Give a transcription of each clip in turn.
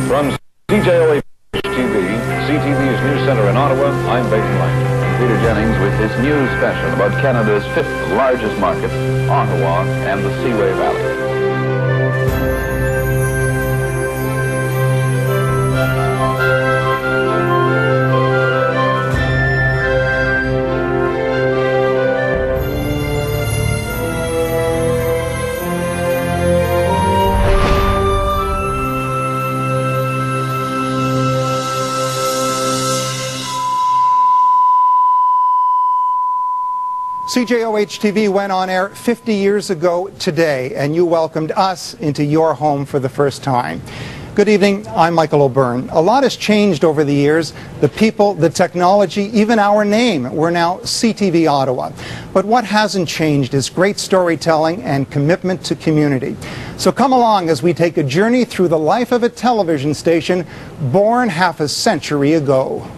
From cjoh TV, CTV's news center in Ottawa, I'm Baden Lang. Peter Jennings with his news special about Canada's fifth largest market, Ottawa and the Seaway Valley. cjoh-TV went on air 50 years ago today, and you welcomed us into your home for the first time. Good evening, I'm Michael O'Byrne. A lot has changed over the years. The people, the technology, even our name. We're now CTV Ottawa. But what hasn't changed is great storytelling and commitment to community. So come along as we take a journey through the life of a television station born half a century ago.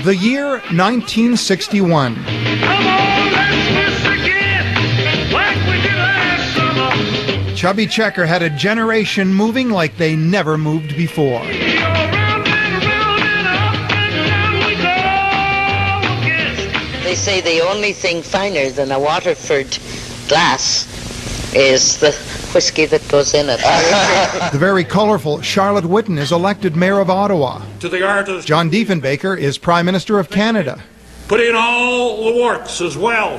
The year 1961. Come on, let's do this again, like we did last summer. Chubby Checker had a generation moving like they never moved before. Round and round and up and down we go again. They say the only thing finer than a Waterford glass is the whiskey that goes in it. The very colorful Charlotte Whitten is elected mayor of Ottawa. To the artist, John Diefenbaker is Prime Minister of Canada. put in all the works as well.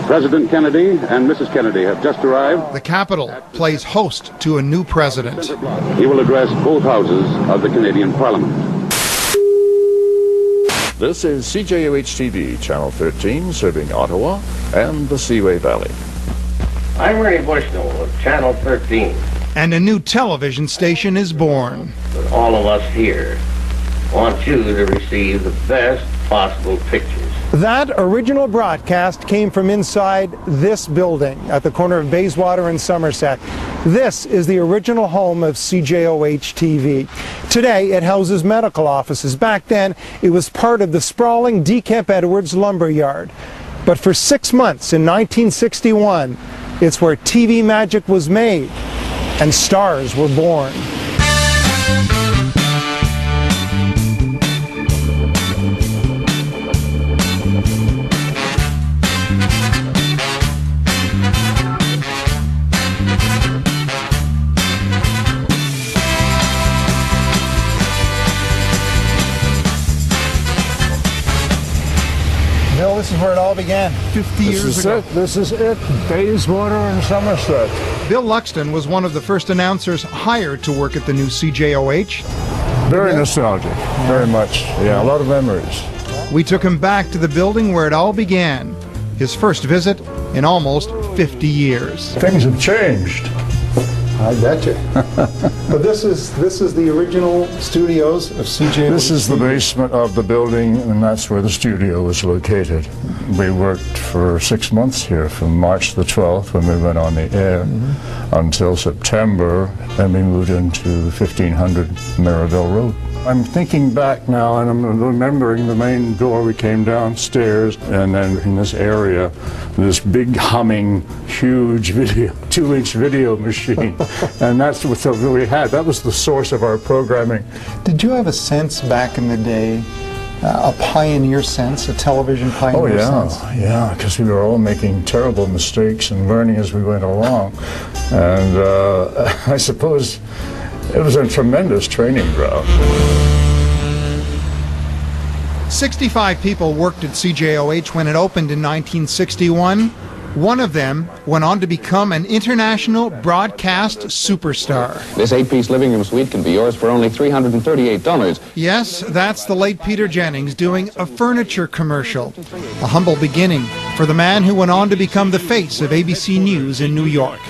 President Kennedy and Mrs. Kennedy have just arrived. The capital plays host to a new president. He will address both houses of the Canadian Parliament. This is cjoh-TV, Channel 13, serving Ottawa and the Seaway Valley. I'm Ray Bushnell of Channel 13. And a new television station is born. But all of us here want you to receive the best possible pictures. That original broadcast came from inside this building at the corner of Bayswater and Somerset. This is the original home of cjoh-TV. Today it houses medical offices. Back then it was part of the sprawling D. Kemp Edwards lumber yard. But for 6 months in 1961, it's where TV magic was made and stars were born. Bill, this is where it all began 50 years ago. This is it. Bayswater and Somerset. Bill Luxton was one of the first announcers hired to work at the new CJOH. Very nostalgic. Very much. Yeah, a lot of memories. We took him back to the building where it all began. His first visit in almost 50 years. Things have changed. I bet you. But this is the original studios of CJOH. This is the basement of the building, and that's where the studio was located. We worked for 6 months here, from March the 12th, when we went on the air, until September, then we moved into 1500 Merivale Road. I'm thinking back now, and I'm remembering the main door. We came downstairs, and then in this area, this big humming, huge video, 2-inch video machine. And that's what we had. That was the source of our programming. Did you have a sense back in the day, a pioneer sense, a television pioneer sense? Oh yeah, because we were all making terrible mistakes and learning as we went along. And I suppose it was a tremendous training ground. 65 people worked at CJOH when it opened in 1961. One of them went on to become an international broadcast superstar. This 8-piece living room suite can be yours for only $338. Yes, that's the late Peter Jennings doing a furniture commercial. A humble beginning for the man who went on to become the face of ABC News in New York.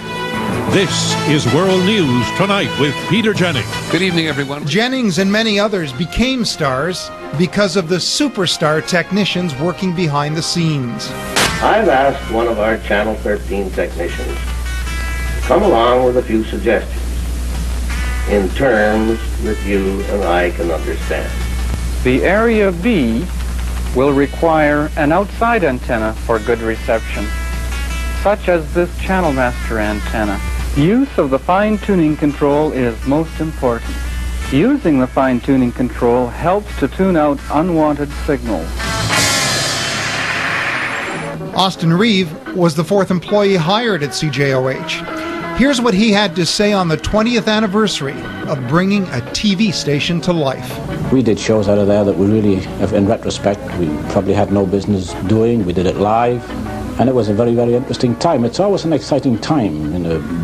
This is World News Tonight with Peter Jennings. Good evening, everyone. Jennings and many others became stars because of the superstar technicians working behind the scenes. I've asked one of our Channel 13 technicians to come along with a few suggestions in terms that you and I can understand. The Area B will require an outside antenna for good reception, such as this channel master antenna. Use of the fine-tuning control is most important. Using the fine-tuning control helps to tune out unwanted signals. Austin Reeve was the 4th employee hired at CJOH. Here's what he had to say on the 20th anniversary of bringing a TV station to life. We did shows out of there that we really, in retrospect, we probably had no business doing. We did it live, and it was a very, very interesting time. It's always an exciting time,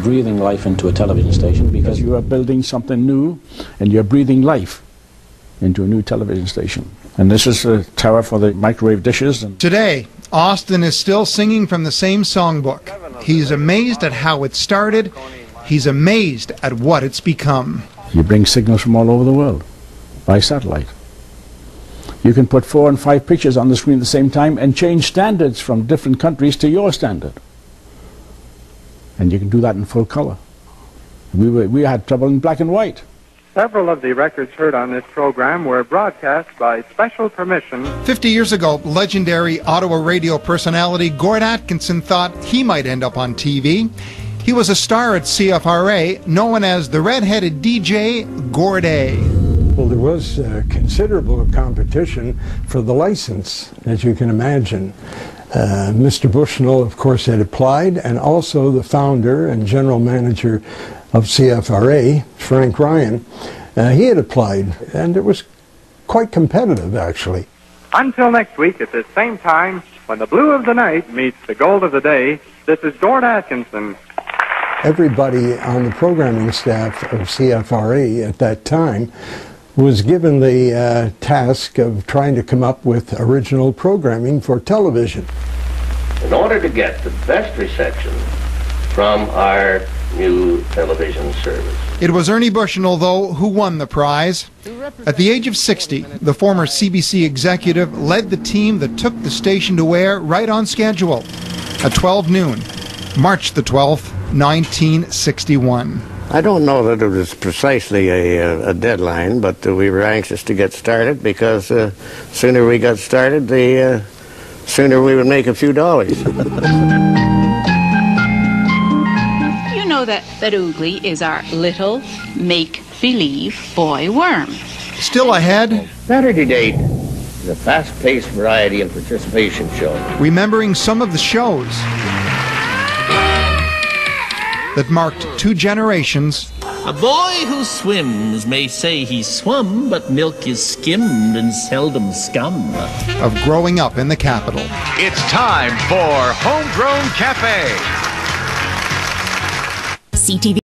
breathing life into a television station, because you are building something new, and you're breathing life into a new television station. And this is a tower for the microwave dishes. Today, Austin is still singing from the same songbook. He's amazed at how it started. He's amazed at what it's become. You bring signals from all over the world by satellite. You can put 4 and 5 pictures on the screen at the same time and change standards from different countries to your standard. And you can do that in full color. We had trouble in black and white. Several of the records heard on this program were broadcast by special permission. 50 years ago, legendary Ottawa radio personality Gord Atkinson thought he might end up on TV. He was a star at CFRA, known as the red-headed DJ Gord A. Well, there was considerable competition for the license, as you can imagine. Mr. Bushnell, of course, had applied, and also the founder and general manager of CFRA, Frank Ryan, he had applied, and it was quite competitive, actually. Until next week at this same time, when the blue of the night meets the gold of the day, this is Gord Atkinson. Everybody on the programming staff of CFRA at that time was given the task of trying to come up with original programming for television. In order to get the best reception from our new television service. It was Ernie Bushnell, though, who won the prize. At the age of 60, the former CBC executive led the team that took the station to air right on schedule at 12 noon, March the 12th, 1961. I don't know that it was precisely a deadline, but we were anxious to get started, because sooner we got started, the sooner we would make a few dollars. You know that Oogly is our little make-believe boy worm. Still ahead, Saturday Date is a fast-paced variety and participation show. remembering some of the shows that marked 2 generations. A boy who swims may say he swum, but milk is skimmed and seldom scum. Of growing up in the capital. It's time for Homegrown Cafe. CTV.